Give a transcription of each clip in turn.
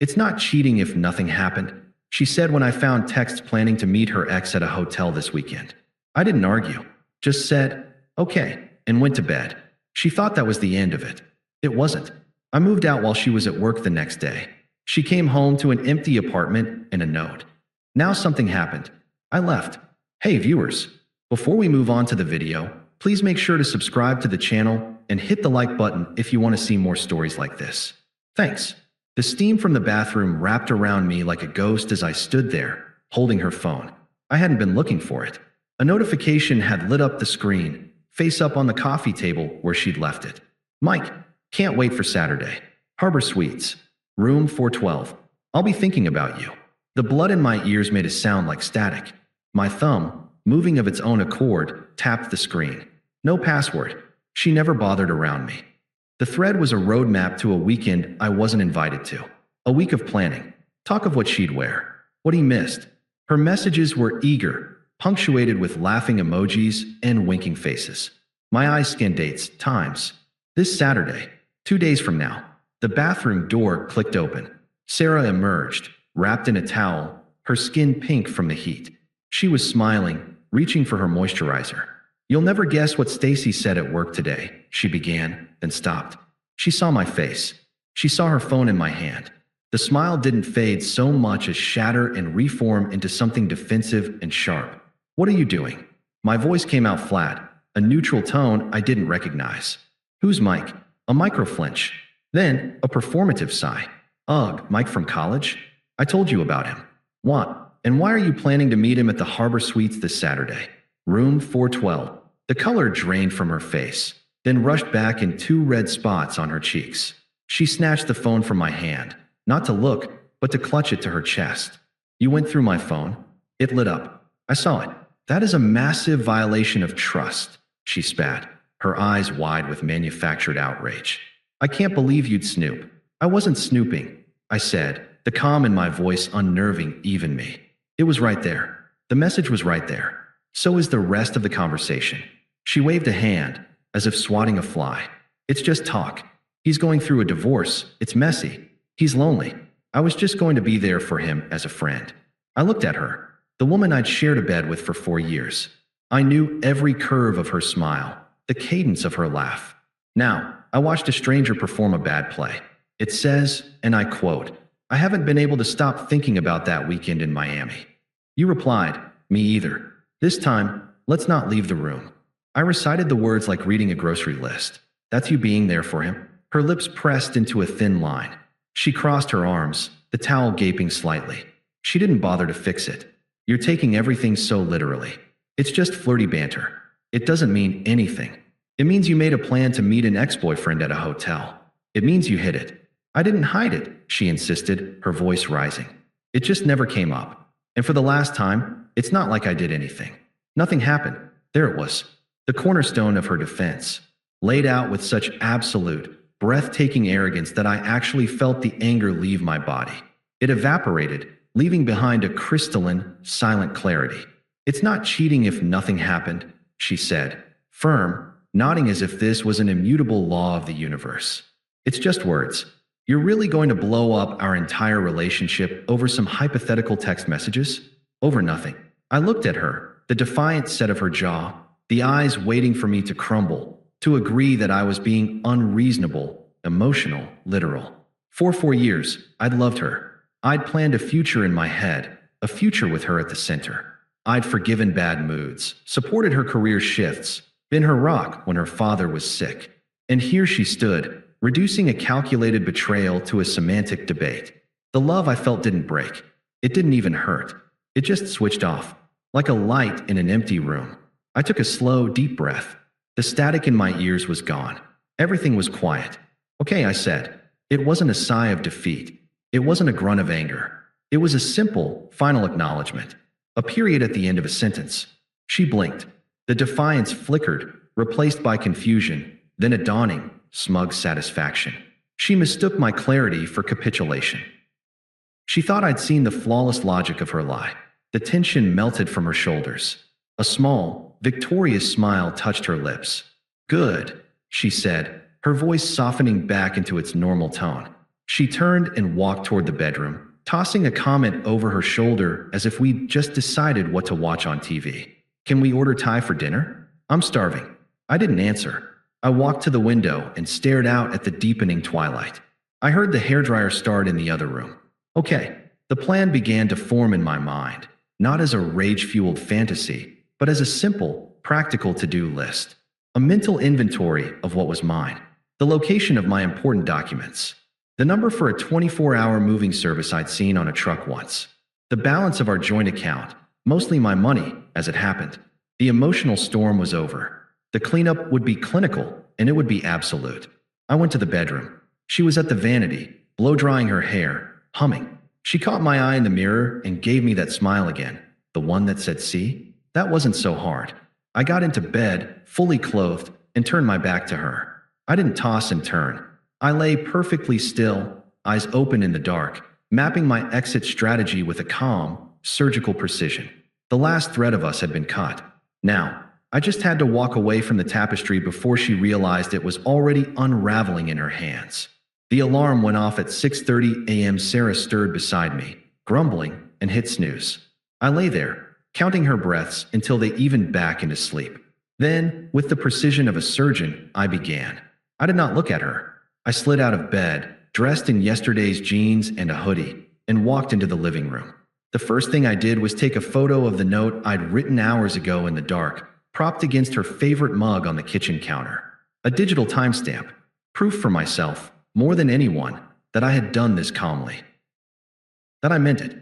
It's not cheating if nothing happened, she said when I found texts planning to meet her ex at a hotel this weekend. I didn't argue, just said, okay, and went to bed. She thought that was the end of it. It wasn't. I moved out while she was at work the next day. She came home to an empty apartment and a note. Now something happened. I left. Hey viewers, before we move on to the video, please make sure to subscribe to the channel and hit the like button if you want to see more stories like this. Thanks. The steam from the bathroom wrapped around me like a ghost as I stood there, holding her phone. I hadn't been looking for it. A notification had lit up the screen, face up on the coffee table where she'd left it. Mike, can't wait for Saturday. Harbor Suites, room 412. I'll be thinking about you. The blood in my ears made a sound like static. My thumb, moving of its own accord, tapped the screen. No password. She never bothered around me. The thread was a roadmap to a weekend I wasn't invited to. A week of planning. Talk of what she'd wear. What he missed. Her messages were eager, punctuated with laughing emojis and winking faces. My eyes scanned dates, times. This Saturday, 2 days from now. The bathroom door clicked open. Sarah emerged, wrapped in a towel, her skin pink from the heat. She was smiling, reaching for her moisturizer. You'll never guess what Stacy said at work today, she began, then stopped. She saw my face. She saw her phone in my hand. The smile didn't fade so much as shatter and reform into something defensive and sharp. What are you doing? My voice came out flat, a neutral tone I didn't recognize. Who's Mike? A microflinch. Then, a performative sigh. Ugh, Mike from college? I told you about him. What? And why are you planning to meet him at the Harbor Suites this Saturday? Room 412. The color drained from her face, then rushed back in 2 red spots on her cheeks. She snatched the phone from my hand, not to look, but to clutch it to her chest. You went through my phone. It lit up. I saw it. That is a massive violation of trust, she spat, her eyes wide with manufactured outrage. I can't believe you'd snoop. I wasn't snooping, I said, the calm in my voice unnerving even me. It was right there. The message was right there. So is the rest of the conversation. She waved a hand, as if swatting a fly. It's just talk. He's going through a divorce. It's messy. He's lonely. I was just going to be there for him as a friend. I looked at her, the woman I'd shared a bed with for 4 years. I knew every curve of her smile, the cadence of her laugh. Now, I watched a stranger perform a bad play. It says, and I quote, I haven't been able to stop thinking about that weekend in Miami. You replied, me either. This time, let's not leave the room. I recited the words like reading a grocery list. That's you being there for him. Her lips pressed into a thin line. She crossed her arms, the towel gaping slightly. She didn't bother to fix it. You're taking everything so literally. It's just flirty banter. It doesn't mean anything. It means you made a plan to meet an ex-boyfriend at a hotel. It means you hid it. I didn't hide it, she insisted, her voice rising. It just never came up. And for the last time, it's not like I did anything. Nothing happened. There it was. The cornerstone of her defense, laid out with such absolute, breathtaking arrogance that I actually felt the anger leave my body. It evaporated, leaving behind a crystalline, silent clarity. It's not cheating if nothing happened, she said, firm, nodding as if this was an immutable law of the universe. It's just words. You're really going to blow up our entire relationship over some hypothetical text messages? Over nothing. I looked at her, the defiant set of her jaw, the eyes waiting for me to crumble, to agree that I was being unreasonable, emotional, literal. For 4 years, I'd loved her. I'd planned a future in my head, a future with her at the center. I'd forgiven bad moods, supported her career shifts, been her rock when her father was sick. And here she stood, reducing a calculated betrayal to a semantic debate. The love I felt didn't break. It didn't even hurt. It just switched off, like a light in an empty room. I took a slow, deep breath. The static in my ears was gone. Everything was quiet. Okay, I said. It wasn't a sigh of defeat. It wasn't a grunt of anger. It was a simple, final acknowledgement. A period at the end of a sentence. She blinked. The defiance flickered, replaced by confusion, then a dawning, smug satisfaction. She mistook my clarity for capitulation. She thought I'd seen the flawless logic of her lie. The tension melted from her shoulders. A small, victorious smile touched her lips. Good, she said, her voice softening back into its normal tone. She turned and walked toward the bedroom, tossing a comment over her shoulder as if we'd just decided what to watch on TV. Can we order Thai for dinner? I'm starving. I didn't answer. I walked to the window and stared out at the deepening twilight. I heard the hairdryer start in the other room. Okay, the plan began to form in my mind, not as a rage-fueled fantasy, but as a simple, practical to-do list. A mental inventory of what was mine. The location of my important documents. The number for a 24-hour moving service I'd seen on a truck once. The balance of our joint account, mostly my money, as it happened. The emotional storm was over. The cleanup would be clinical, and it would be absolute. I went to the bedroom. She was at the vanity, blow-drying her hair, humming. She caught my eye in the mirror and gave me that smile again, the one that said, "See? That wasn't so hard." I got into bed, fully clothed, and turned my back to her. I didn't toss and turn. I lay perfectly still, eyes open in the dark, mapping my exit strategy with a calm, surgical precision. The last thread of us had been cut. Now, I just had to walk away from the tapestry before she realized it was already unraveling in her hands. The alarm went off at 6:30 a.m. Sarah stirred beside me, grumbling, and hit snooze. I lay there, counting her breaths until they evened back into sleep. Then, with the precision of a surgeon, I began. I did not look at her. I slid out of bed, dressed in yesterday's jeans and a hoodie, and walked into the living room. The first thing I did was take a photo of the note I'd written hours ago in the dark, propped against her favorite mug on the kitchen counter. A digital timestamp, proof for myself, more than anyone, that I had done this calmly. That I meant it.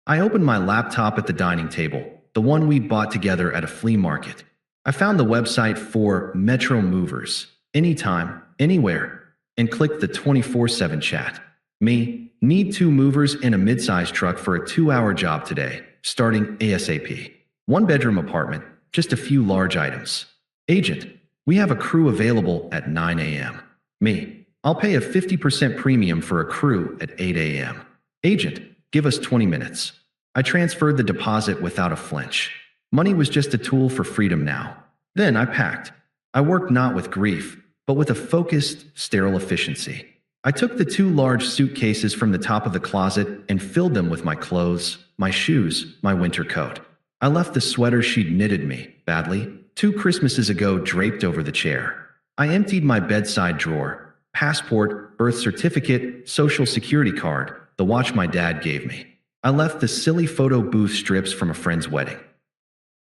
I opened my laptop at the dining table, the one we'd bought together at a flea market. I found the website for Metro Movers, anytime, anywhere, and clicked the 24/7 chat. Me, need 2 movers and a mid-sized truck for a 2-hour job today, starting ASAP. 1-bedroom apartment, just a few large items. Agent, we have a crew available at 9 a.m. Me, I'll pay a 50% premium for a crew at 8 a.m. Agent, give us 20 minutes. I transferred the deposit without a flinch. Money was just a tool for freedom now. Then I packed. I worked not with grief, but with a focused, sterile efficiency. I took the 2 large suitcases from the top of the closet and filled them with my clothes, my shoes, my winter coat. I left the sweater she'd knitted me, badly, 2 Christmases ago draped over the chair. I emptied my bedside drawer, passport, birth certificate, social security card, the watch my dad gave me. I left the silly photo booth strips from a friend's wedding.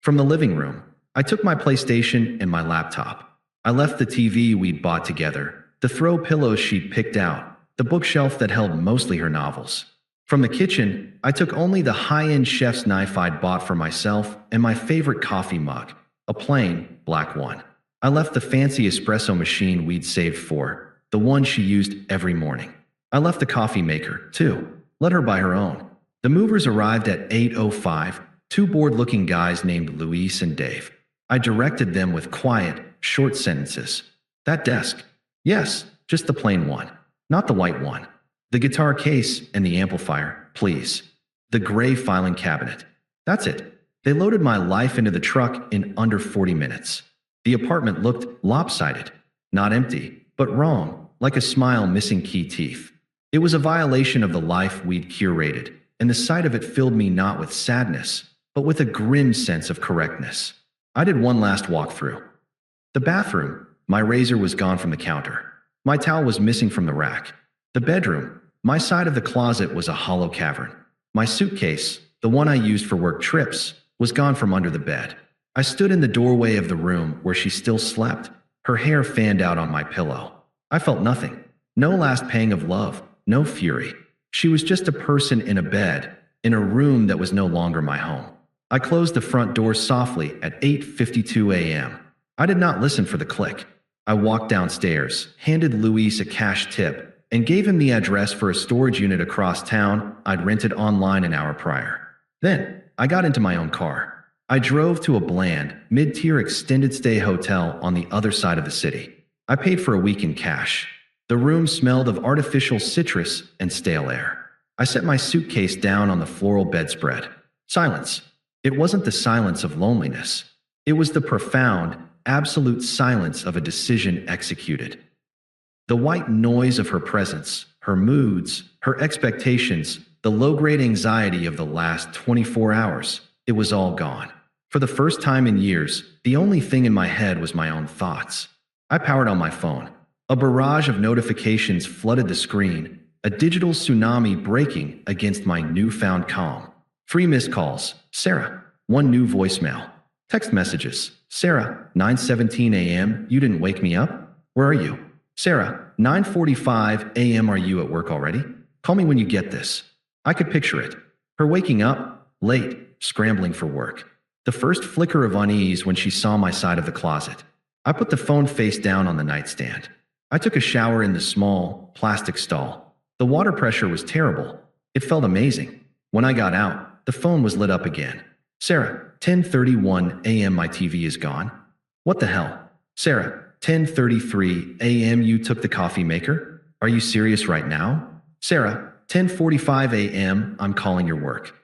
From the living room, I took my PlayStation and my laptop. I left the TV we'd bought together, the throw pillows she'd picked out, the bookshelf that held mostly her novels. From the kitchen, I took only the high-end chef's knife I'd bought for myself and my favorite coffee mug, a plain, black one. I left the fancy espresso machine we'd saved for, the one she used every morning. I left the coffee maker, too. Let her buy her own. The movers arrived at 8:05, 2 bored-looking guys named Luis and Dave. I directed them with quiet, short sentences. That desk. Yes, just the plain one, not the white one. The guitar case and the amplifier, please. The gray filing cabinet. That's it. They loaded my life into the truck in under 40 minutes. The apartment looked lopsided. Not empty, but wrong, like a smile missing key teeth. It was a violation of the life we'd curated, and the sight of it filled me not with sadness, but with a grim sense of correctness. I did one last walkthrough. The bathroom. My razor was gone from the counter. My towel was missing from the rack. The bedroom. My side of the closet was a hollow cavern. My suitcase, the one I used for work trips, was gone from under the bed. I stood in the doorway of the room where she still slept, her hair fanned out on my pillow. I felt nothing. No last pang of love, no fury. She was just a person in a bed, in a room that was no longer my home. I closed the front door softly at 8:52 a.m. I did not listen for the click. I walked downstairs, handed Luis a cash tip, and gave him the address for a storage unit across town I'd rented online an hour prior. Then, I got into my own car. I drove to a bland, mid-tier extended stay hotel on the other side of the city. I paid for a week in cash. The room smelled of artificial citrus and stale air. I set my suitcase down on the floral bedspread. Silence. It wasn't the silence of loneliness. It was the profound, absolute silence of a decision executed. The white noise of her presence, her moods, her expectations, the low-grade anxiety of the last 24 hours, it was all gone. For the first time in years, the only thing in my head was my own thoughts. I powered on my phone. A barrage of notifications flooded the screen, a digital tsunami breaking against my newfound calm. 3 missed calls, Sarah. 1 new voicemail. Text messages, Sarah, 9:17 a.m., you didn't wake me up? Where are you? Sarah, 9:45 a.m., are you at work already? Call me when you get this. I could picture it. Her waking up, late, scrambling for work. The first flicker of unease when she saw my side of the closet. I put the phone face down on the nightstand. I took a shower in the small, plastic stall. The water pressure was terrible. It felt amazing. When I got out, the phone was lit up again. Sarah, 10:31 a.m. my TV is gone. What the hell? Sarah, 10:33 a.m. you took the coffee maker? Are you serious right now? Sarah, 10:45 a.m. I'm calling your work.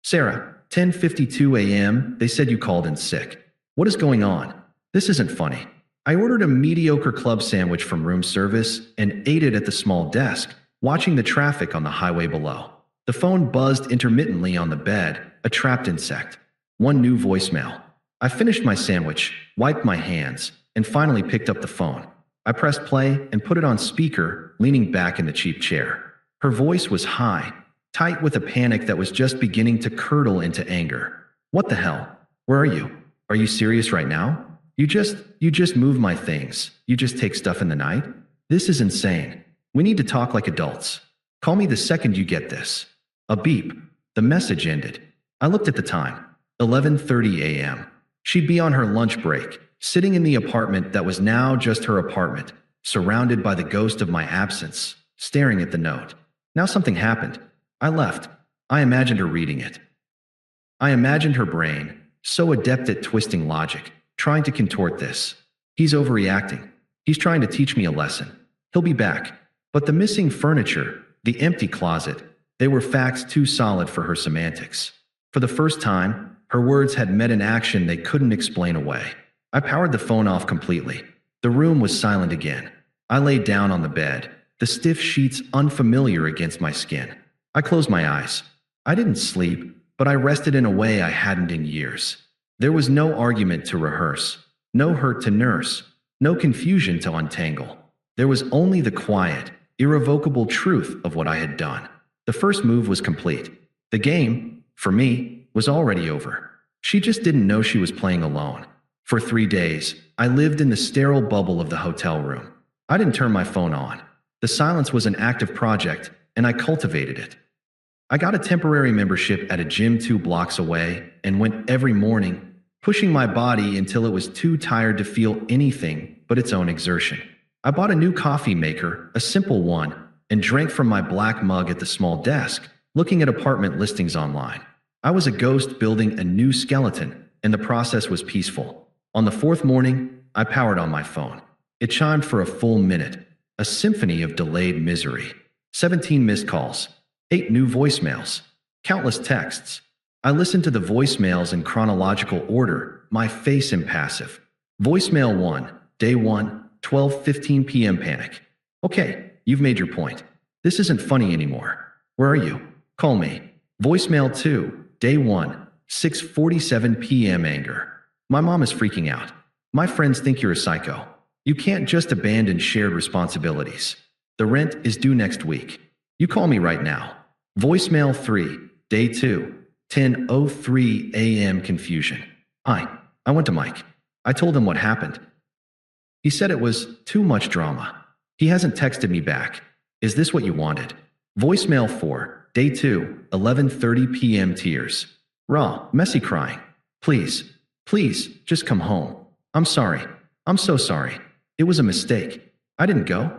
Sarah, 10:52 a.m. they said you called in sick. What is going on? This isn't funny. I ordered a mediocre club sandwich from room service and ate it at the small desk, watching the traffic on the highway below. The phone buzzed intermittently on the bed, a trapped insect. 1 new voicemail. I finished my sandwich, wiped my hands, and finally picked up the phone. I pressed play and put it on speaker, leaning back in the cheap chair. Her voice was high, tight with a panic that was just beginning to curdle into anger. What the hell? Where are you? Are you serious right now? You just move my things. You just take stuff in the night? This is insane. We need to talk like adults. Call me the second you get this. A beep. The message ended. I looked at the time. 11:30 a.m. She'd be on her lunch break, sitting in the apartment that was now just her apartment, surrounded by the ghost of my absence, staring at the note. Now something happened. I left. I imagined her reading it. I imagined her brain, so adept at twisting logic, trying to contort this. He's overreacting. He's trying to teach me a lesson. He'll be back. But the missing furniture, the empty closet, they were facts too solid for her semantics. For the first time, her words had met an action they couldn't explain away. I powered the phone off completely. The room was silent again. I laid down on the bed, the stiff sheets unfamiliar against my skin. I closed my eyes. I didn't sleep, but I rested in a way I hadn't in years. There was no argument to rehearse, no hurt to nurse, no confusion to untangle. There was only the quiet, irrevocable truth of what I had done. The first move was complete. The game, for me, was already over. She just didn't know she was playing alone. For 3 days, I lived in the sterile bubble of the hotel room. I didn't turn my phone on. The silence was an active project, and I cultivated it. I got a temporary membership at a gym 2 blocks away and went every morning, pushing my body until it was too tired to feel anything but its own exertion. I bought a new coffee maker, a simple one, and drank from my black mug at the small desk, looking at apartment listings online. I was a ghost building a new skeleton, and the process was peaceful. On the 4th morning, I powered on my phone. It chimed for a full minute, a symphony of delayed misery. 17 missed calls, 8 new voicemails, countless texts. I listened to the voicemails in chronological order, my face impassive. Voicemail 1, day 1, 12:15 p.m. panic. Okay, you've made your point. This isn't funny anymore. Where are you? Call me. Voicemail 2, day 1, 6:47 p.m. anger. My mom is freaking out. My friends think you're a psycho. You can't just abandon shared responsibilities. The rent is due next week. You call me right now. Voicemail 3, day 2, 10:03 a.m. confusion. I went to Mike. I told him what happened. He said it was too much drama. He hasn't texted me back. Is this what you wanted? Voicemail 4, day 2, 11:30 p.m. tears. Raw, messy crying. Please, just come home. I'm sorry. I'm so sorry. It was a mistake. I didn't go?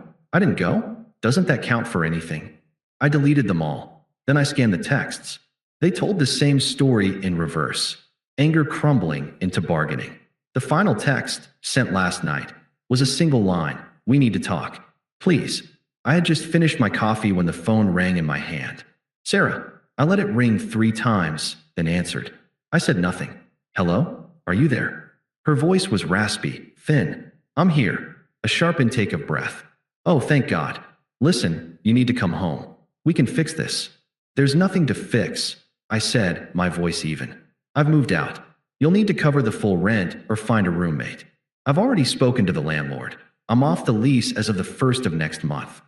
Doesn't that count for anything? I deleted them all. Then I scanned the texts. They told the same story in reverse. Anger crumbling into bargaining. The final text, sent last night, was a single line. We need to talk. Please. I had just finished my coffee when the phone rang in my hand. Sarah. I let it ring 3 times, then answered. I said nothing. Hello? Are you there? Her voice was raspy, thin. I'm here. A sharp intake of breath. Oh, thank God. Listen, you need to come home. We can fix this. There's nothing to fix, I said, my voice even. I've moved out. You'll need to cover the full rent or find a roommate. I've already spoken to the landlord. I'm off the lease as of the 1st of next month.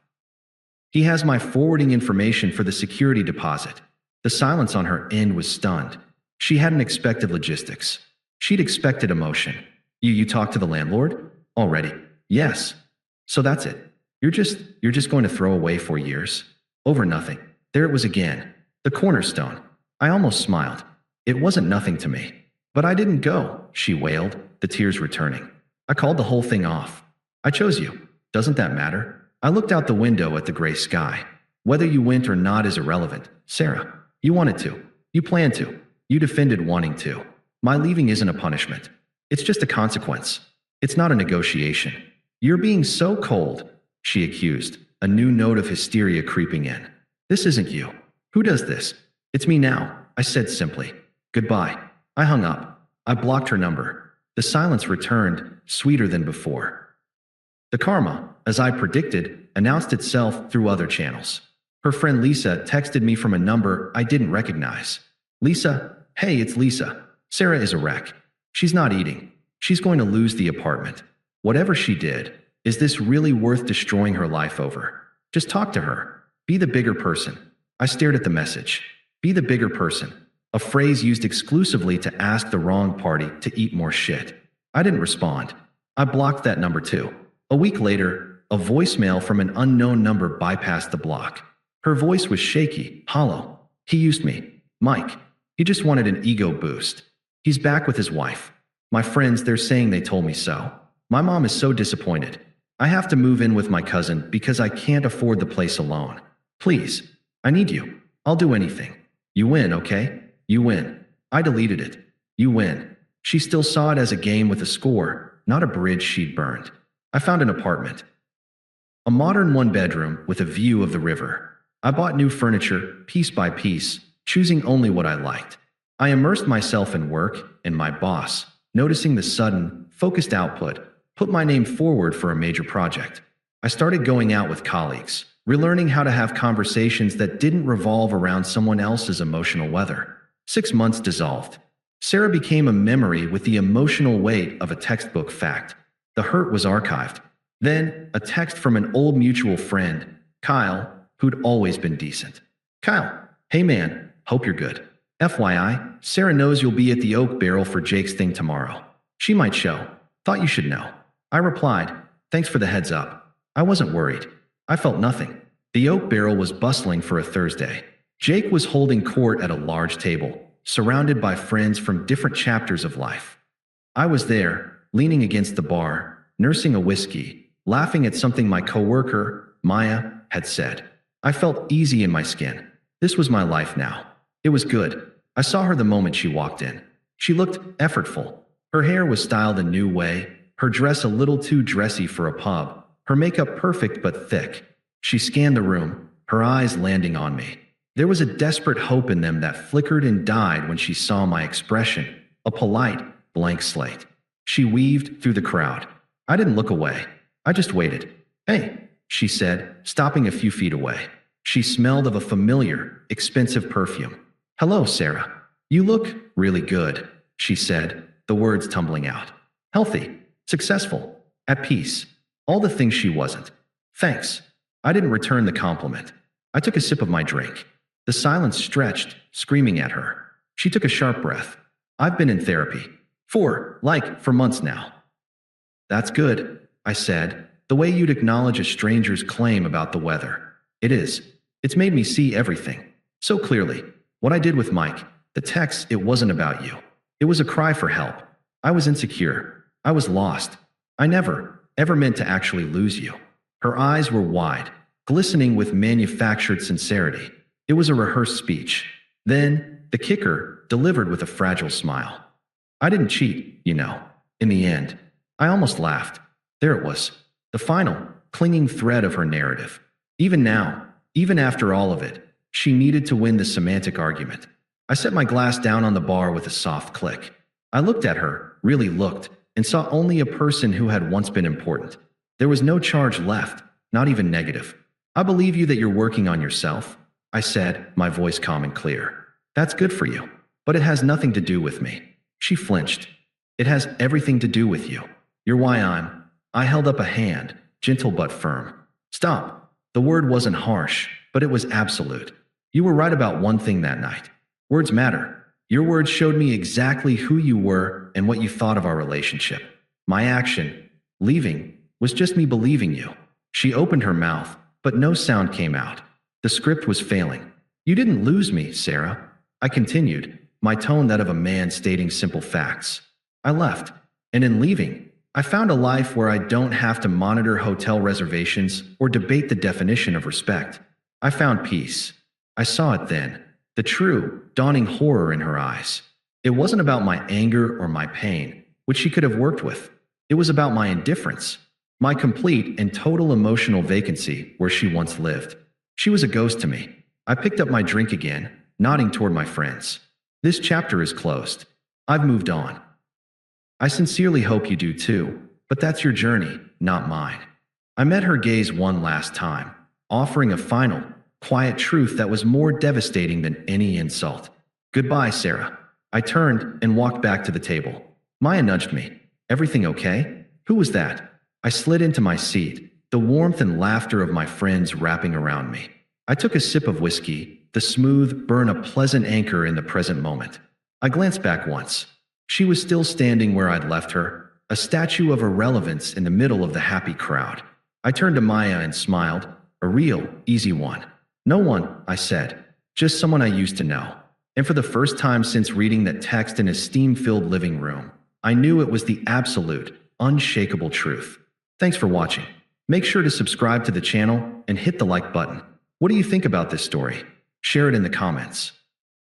He has my forwarding information for the security deposit. The silence on her end was stunned. She hadn't expected logistics. She'd expected emotion. You talked to the landlord? Already? Yes. So that's it. You're just going to throw away 4 years? Over nothing. There it was again. The cornerstone. I almost smiled. It wasn't nothing to me. But I didn't go, she wailed, the tears returning. I called the whole thing off. I chose you. Doesn't that matter? I looked out the window at the gray sky. Whether you went or not is irrelevant, Sarah. You wanted to. You planned to. You defended wanting to. My leaving isn't a punishment. It's just a consequence. It's not a negotiation. You're being so cold, she accused, a new note of hysteria creeping in. This isn't you. Who does this? It's me now, I said simply. Goodbye. I hung up. I blocked her number. The silence returned, sweeter than before. The karma, as I predicted, announced itself through other channels. Her friend Lisa texted me from a number I didn't recognize. Lisa, hey, it's Lisa. Sarah is a wreck. She's not eating. She's going to lose the apartment. Whatever she did, is this really worth destroying her life over? Just talk to her. Be the bigger person. I stared at the message. Be the bigger person. A phrase used exclusively to ask the wrong party to eat more shit. I didn't respond. I blocked that number too. A week later, a voicemail from an unknown number bypassed the block. Her voice was shaky, hollow. He used me. Mike. He just wanted an ego boost. He's back with his wife. My friends, they're saying they told me so. My mom is so disappointed. I have to move in with my cousin because I can't afford the place alone. Please, I need you. I'll do anything. You win, okay? You win. I deleted it. You win. She still saw it as a game with a score, not a bridge she'd burned. I found an apartment. A modern one-bedroom with a view of the river. I bought new furniture, piece by piece, choosing only what I liked. I immersed myself in work, and my boss, noticing the sudden, focused output, put my name forward for a major project. I started going out with colleagues, relearning how to have conversations that didn't revolve around someone else's emotional weather. 6 months dissolved. Sarah became a memory with the emotional weight of a textbook fact. The hurt was archived. Then, a text from an old mutual friend, Kyle, who'd always been decent. Kyle, hey man, hope you're good. FYI, Sarah knows you'll be at the Oak Barrel for Jake's thing tomorrow. She might show. Thought you should know. I replied, thanks for the heads up. I wasn't worried. I felt nothing. The Oak Barrel was bustling for a Thursday. Jake was holding court at a large table, surrounded by friends from different chapters of life. I was there, leaning against the bar, nursing a whiskey, laughing at something my coworker, Maya, had said. I felt easy in my skin. This was my life now. It was good. I saw her the moment she walked in. She looked effortful. Her hair was styled a new way, her dress a little too dressy for a pub, her makeup perfect but thick. She scanned the room, her eyes landing on me. There was a desperate hope in them that flickered and died when she saw my expression, a polite, blank slate. She weaved through the crowd. I didn't look away. I just waited. Hey, she said, stopping a few feet away. She smelled of a familiar, expensive perfume. Hello, Sarah. You look really good, she said, the words tumbling out. Healthy, successful, at peace. All the things she wasn't. Thanks. I didn't return the compliment. I took a sip of my drink. The silence stretched, screaming at her. She took a sharp breath. I've been in therapy. For months now. That's good, I said, the way you'd acknowledge a stranger's claim about the weather. It is. It's made me see everything. So clearly. What I did with Mike, the text, it wasn't about you. It was a cry for help. I was insecure. I was lost. I never, ever meant to actually lose you. Her eyes were wide, glistening with manufactured sincerity. It was a rehearsed speech. Then, the kicker, delivered with a fragile smile. I didn't cheat, you know. In the end, I almost laughed. There it was. The final, clinging thread of her narrative. Even now, even after all of it, she needed to win the semantic argument. I set my glass down on the bar with a soft click. I looked at her, really looked, and saw only a person who had once been important. There was no charge left, not even negative. I believe you that you're working on yourself, I said, my voice calm and clear. That's good for you, but it has nothing to do with me. She flinched. It has everything to do with you. You're why I held up a hand, gentle but firm. Stop. The word wasn't harsh, but it was absolute. You were right about one thing that night. Words matter. Your words showed me exactly who you were and what you thought of our relationship. My action, leaving, was just me believing you. She opened her mouth, but no sound came out. The script was failing. You didn't lose me, Sarah. I continued, my tone that of a man stating simple facts. I left, and in leaving, I found a life where I don't have to monitor hotel reservations or debate the definition of respect. I found peace. I saw it then, the true, dawning horror in her eyes. It wasn't about my anger or my pain, which she could have worked with. It was about my indifference, my complete and total emotional vacancy where she once lived. She was a ghost to me. I picked up my drink again, nodding toward my friends. This chapter is closed. I've moved on. I sincerely hope you do too, but that's your journey, not mine. I met her gaze one last time, offering a final, quiet truth that was more devastating than any insult. Goodbye, Sarah. I turned and walked back to the table. Maya nudged me. Everything okay? Who was that? I slid into my seat, the warmth and laughter of my friends wrapping around me. I took a sip of whiskey, the smooth burn a pleasant anchor in the present moment. I glanced back once. She was still standing where I'd left her, a statue of irrelevance in the middle of the happy crowd. I turned to Maya and smiled, a real, easy one. No one, I said, just someone I used to know. And for the first time since reading that text in a steam-filled living room, I knew it was the absolute, unshakable truth. Thanks for watching. Make sure to subscribe to the channel and hit the like button. What do you think about this story? Share it in the comments.